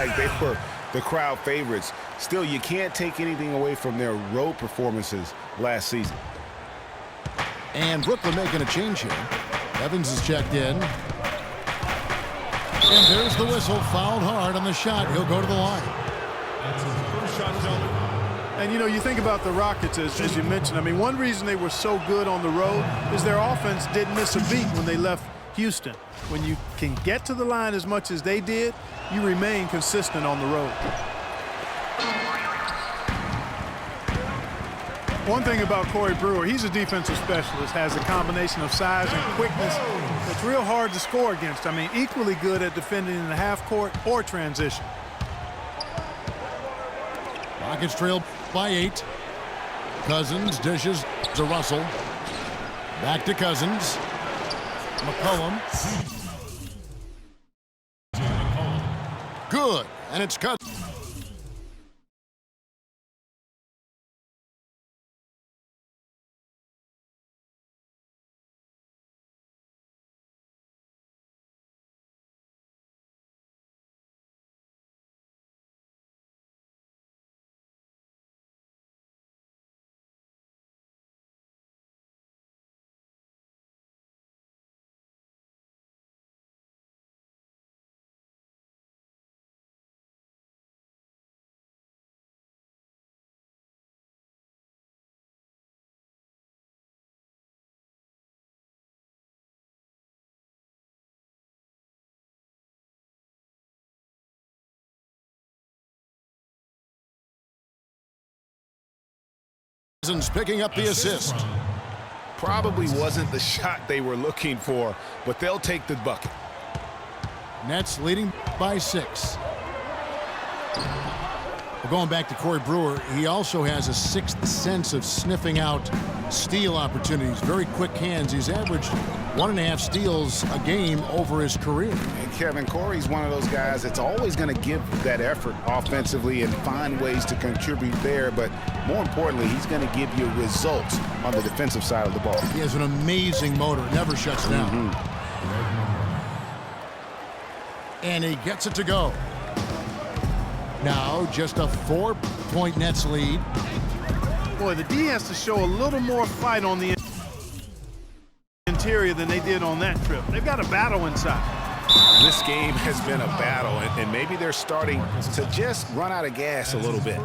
like they were the crowd favorites. Still, you can't take anything away from their road performances last season. And Brooklyn making a change here. Evans is checked in. And there's the whistle. Fouled hard on the shot. He'll go to the line. And, you know, you think about the Rockets, as you mentioned. I mean, one reason they were so good on the road is their offense didn't miss a beat when they left Houston. When you can get to the line as much as they did, you remain consistent on the road. One thing about Corey Brewer, he's a defensive specialist, has a combination of size and quickness that's real hard to score against. I mean, equally good at defending in the half court or transition. Rockets trail by 8. Cousins dishes to Russell. Back to Cousins. McCollum. Good. And it's Cousins. Cousins picking up the assist. Probably wasn't the shot they were looking for, but they'll take the bucket. Nets leading by 6. Well, going back to Corey Brewer, he also has a sixth sense of sniffing out steal opportunities. Very quick hands. He's averaged 1.5 steals a game over his career. And Kevin, Corey's one of those guys that's always going to give that effort offensively and find ways to contribute there, but more importantly, he's going to give you results on the defensive side of the ball. He has an amazing motor, never shuts down. And he gets it to go. Now just a 4-point Nets lead. Boy, the D has to show a little more fight on the interior than they did on that trip. They've got a battle inside. This game has been a battle, and maybe they're starting to just run out of gas a little bit.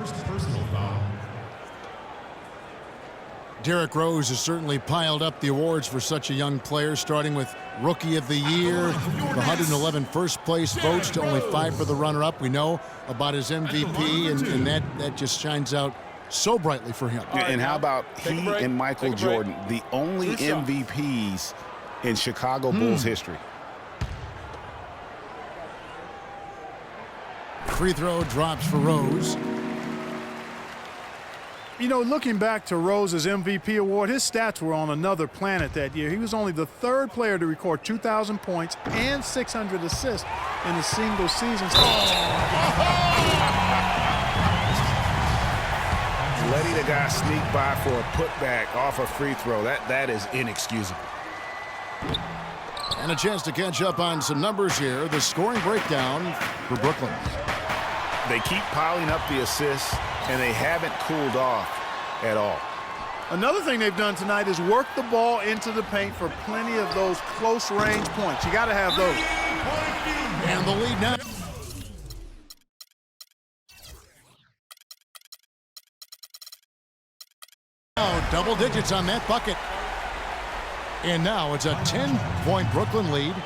Derrick Rose has certainly piled up the awards for such a young player, starting with Rookie of the Year, the 111 first-place votes to only 5 for the runner-up. We know about his MVP, and that just shines out so brightly for him. And how about he and Michael Jordan, the only MVPs in Chicago Bulls history? Free throw drops for Rose. You know, looking back to Rose's MVP award, his stats were on another planet that year. He was only the 3rd player to record 2,000 points and 600 assists in a single season. Letting a guy sneak by for a putback off a free throw, that is inexcusable. And a chance to catch up on some numbers here. The scoring breakdown for Brooklyn. They keep piling up the assists, and they haven't cooled off at all. Another thing they've done tonight is work the ball into the paint for plenty of those close-range points. You got to have those. And the lead now. Now double digits on that bucket. And now it's a 10-point Brooklyn lead.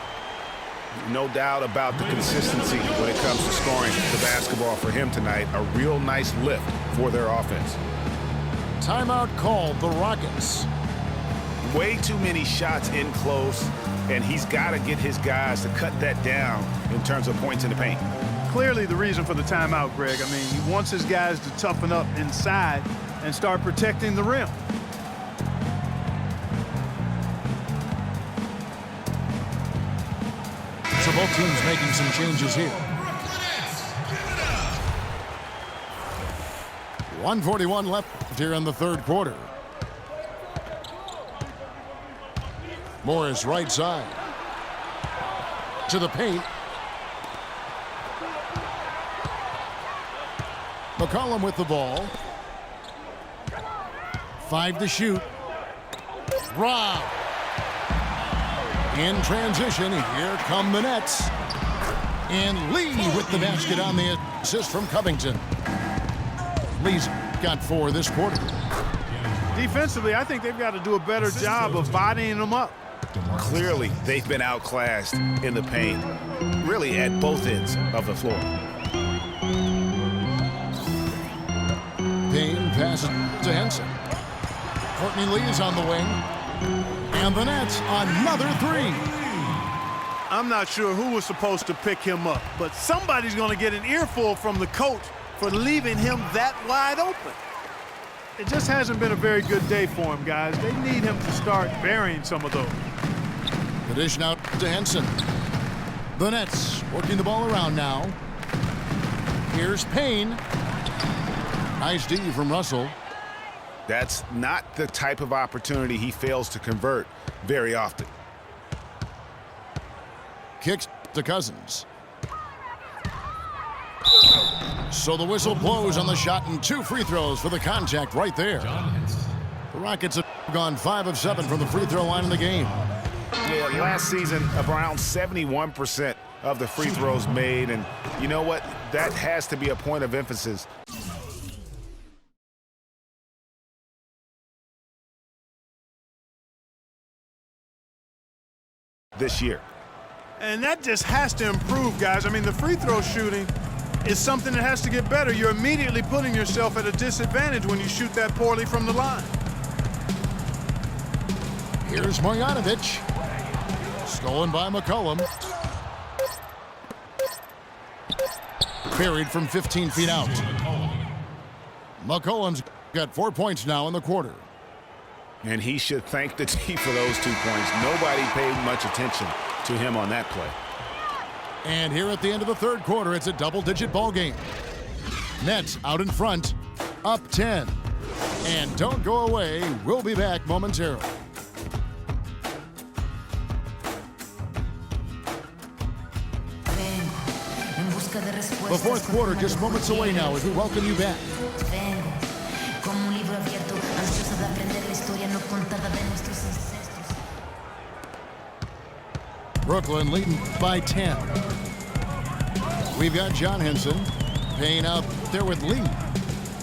No doubt about the consistency when it comes to scoring the basketball for him tonight. A real nice lift for their offense. Timeout called the Rockets. Way too many shots in close, and he's got to get his guys to cut that down in terms of points in the paint. Clearly the reason for the timeout, Greg. I mean, he wants his guys to toughen up inside and start protecting the rim. So both teams making some changes here. 1:41 left here in the 3rd quarter. Morris right side. To the paint. McCollum with the ball. 5 to shoot. Rob. In transition, here come the Nets. And Lee with the basket on the assist from Covington. Lee's got 4 this quarter. Defensively, I think they've got to do a better job of bodying them up. Clearly, they've been outclassed in the paint, really at both ends of the floor. Payne passes to Henson. Courtney Lee is on the wing. And the Nets, another 3. I'm not sure who was supposed to pick him up, but somebody's going to get an earful from the coach for leaving him that wide open. It just hasn't been a very good day for him, guys. They need him to start burying some of those. The dish now to Henson. The Nets working the ball around now. Here's Payne. Nice D from Russell. That's not the type of opportunity he fails to convert very often. Kicks to Cousins. So the whistle blows on the shot and 2 free throws for the contact right there. The Rockets have gone 5 of 7 from the free throw line in the game. Yeah, last season, around 71% of the free throws made. And you know what? That has to be a point of emphasis. This year. And that just has to improve, guys. I mean, the free throw shooting is something that has to get better. You're immediately putting yourself at a disadvantage when you shoot that poorly from the line. Here's Marjanovic. Stolen by McCollum. Buried from 15 feet out. McCollum's got 4 points now in the quarter. And he should thank the team for those 2 points. Nobody paid much attention to him on that play. And here at the end of the third quarter, it's a double-digit ball game. Nets out in front, up 10. And don't go away. We'll be back momentarily. The fourth quarter just moments away now as we welcome you back. Brooklyn leading by 10. We've got John Henson. Payne out there with Lee.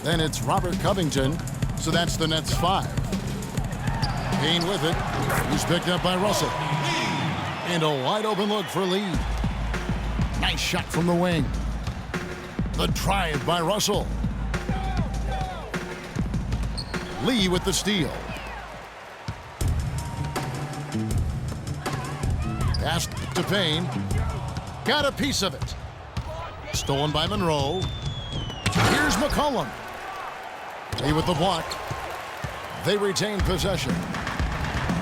Then it's Robert Covington. So that's the Nets 5. Payne with it. He's picked up by Russell. And a wide open look for Lee. Nice shot from the wing. The drive by Russell. Lee with the steal. Pass to Payne. Got a piece of it. Stolen by Monroe. Here's McCollum. Lee with the block. They retain possession.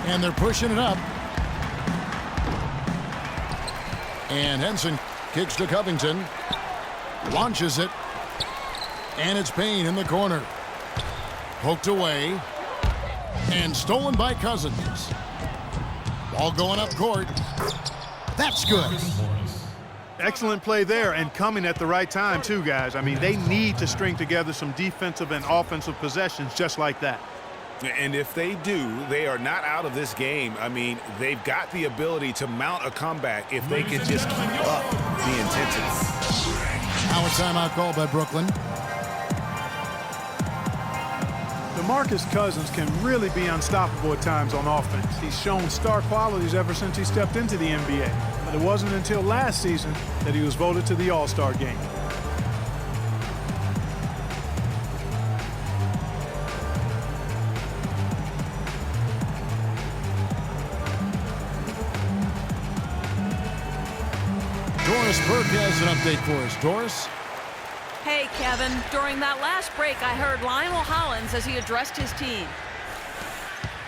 And they're pushing it up. And Henson kicks to Covington. Launches it. And it's Payne in the corner. Poked away. And stolen by Cousins. Ball going up court. That's good. Excellent play there and coming at the right time too, guys. I mean, they need to string together some defensive and offensive possessions just like that. And if they do, they are not out of this game. I mean, they've got the ability to mount a comeback if they can just keep up the intensity. Now a timeout called by Brooklyn. DeMarcus Cousins can really be unstoppable at times on offense. He's shown star qualities ever since he stepped into the NBA. But it wasn't until last season that he was voted to the All-Star game. Doris Burke has an update for us. Doris? Hey, Kevin. During that last break, I heard Lionel Hollins as he addressed his team.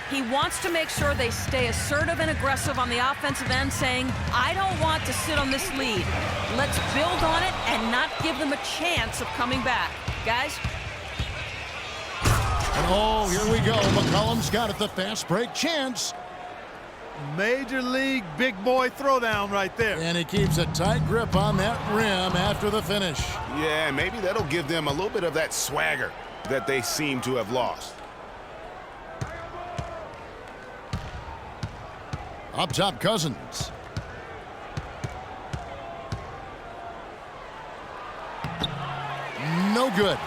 He wants to make sure they stay assertive and aggressive on the offensive end, saying, I don't want to sit on this lead. Let's build on it and not give them a chance of coming back. Guys? And oh, here we go. McCollum's got it, the fast break chance. Major league big boy throwdown right there. And he keeps a tight grip on that rim after the finish. Yeah, and maybe that'll give them a little bit of that swagger that they seem to have lost. Up top, Cousins. No good.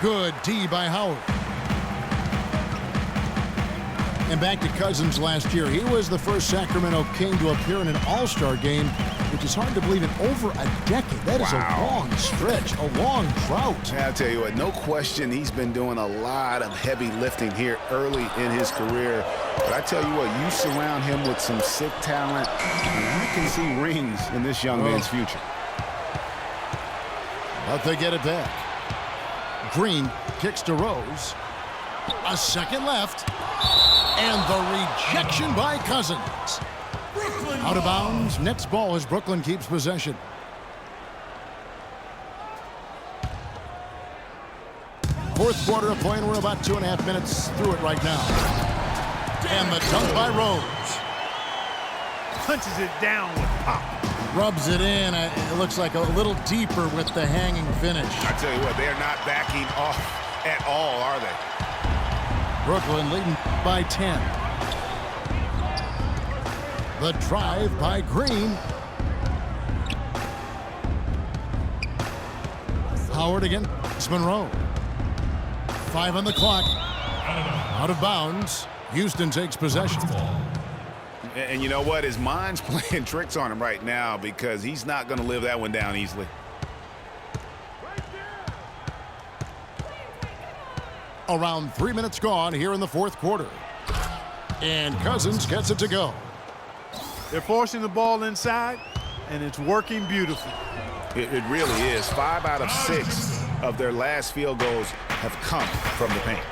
Good D by Howard. And back to Cousins last year. He was the first Sacramento King to appear in an All-Star game, which is hard to believe, in over a decade. That is a long stretch, a long drought. I'll tell you what, no question he's been doing a lot of heavy lifting here early in his career. But I tell you what, you surround him with some sick talent, and you can see rings in this young man's future. But they get it back. Green kicks to Rose. A second left. And the rejection by Cousins. Out of bounds. Nets ball as Brooklyn keeps possession. Fourth quarter of play, and we're about 2.5 minutes through it right now. And the dunk by Rose. Punches it down with pop. Rubs it in. It looks like a little deeper with the hanging finish. I tell you what, they are not backing off at all, are they? Brooklyn leading by 10. The drive by Green. Howard against Monroe. 5 on the clock. Out of bounds. Houston takes possession. And you know what? His mind's playing tricks on him right now because he's not going to live that one down easily. Around 3 minutes gone here in the fourth quarter. And Cousins gets it to go. They're forcing the ball inside, and it's working beautifully. It really is. 5 out of 6 of their last field goals have come from the paint.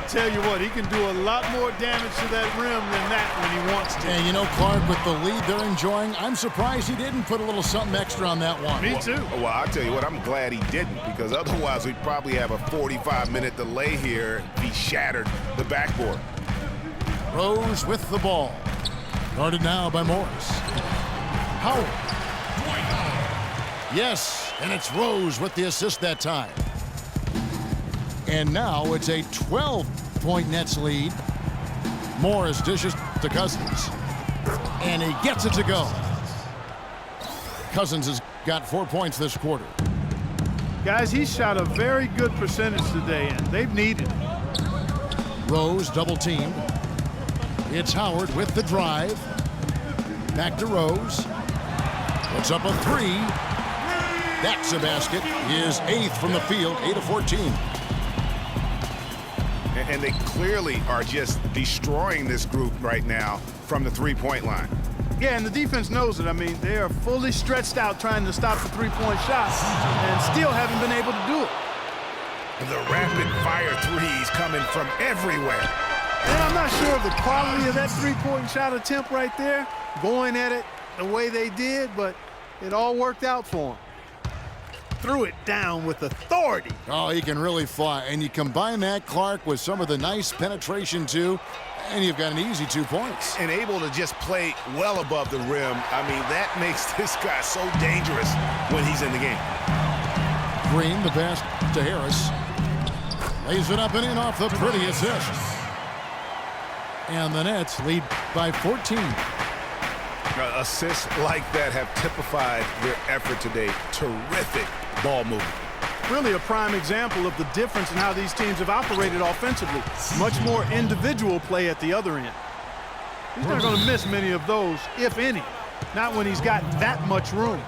Tell you what, he can do a lot more damage to that rim than that when he wants to. And you know, Clark, with the lead they're enjoying, I'm surprised he didn't put a little something extra on that one. Me too. Well, I'll tell you what, I'm glad he didn't, because otherwise we'd probably have a 45-minute delay here if he shattered the backboard. Rose with the ball. Guarded now by Morris. Howard. Yes, and it's Rose with the assist that time. And now it's a 12-point Nets lead. Morris dishes to Cousins. And he gets it to go. Cousins has got 4 points this quarter. Guys, he shot a very good percentage today, and they've needed it. Rose double teamed. It's Howard with the drive. Back to Rose. Puts up a 3. That's a basket. His 8th from the field, 8 of 14. And they clearly are just destroying this group right now from the three-point line. Yeah, and the defense knows it. I mean, they are fully stretched out trying to stop the three-point shots and still haven't been able to do it. And the rapid-fire threes coming from everywhere. And I'm not sure of the quality of that three-point shot attempt right there, going at it the way they did, but it all worked out for them. Threw it down with authority. Oh, he can really fly. And you combine that, Clark, with some of the nice penetration, too, and you've got an easy 2 points. And able to just play well above the rim. I mean, that makes this guy so dangerous when he's in the game. Green, the pass to Harris. Lays it up and in off the pretty assist. And the Nets lead by 14. Assists like that have typified their effort today. Terrific ball movement. Really a prime example of the difference in how these teams have operated offensively. Much more individual play at the other end. He's not going to miss many of those, if any. Not when he's got that much room.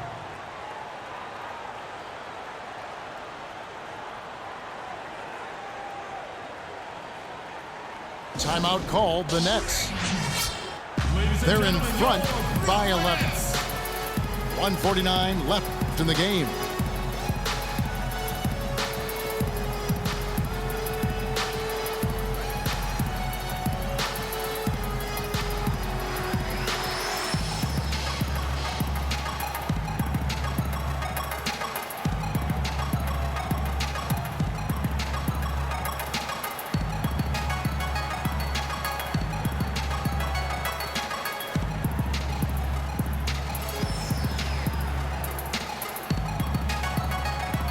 Timeout called, the Nets. They're in front by 11. 1:49 left in the game.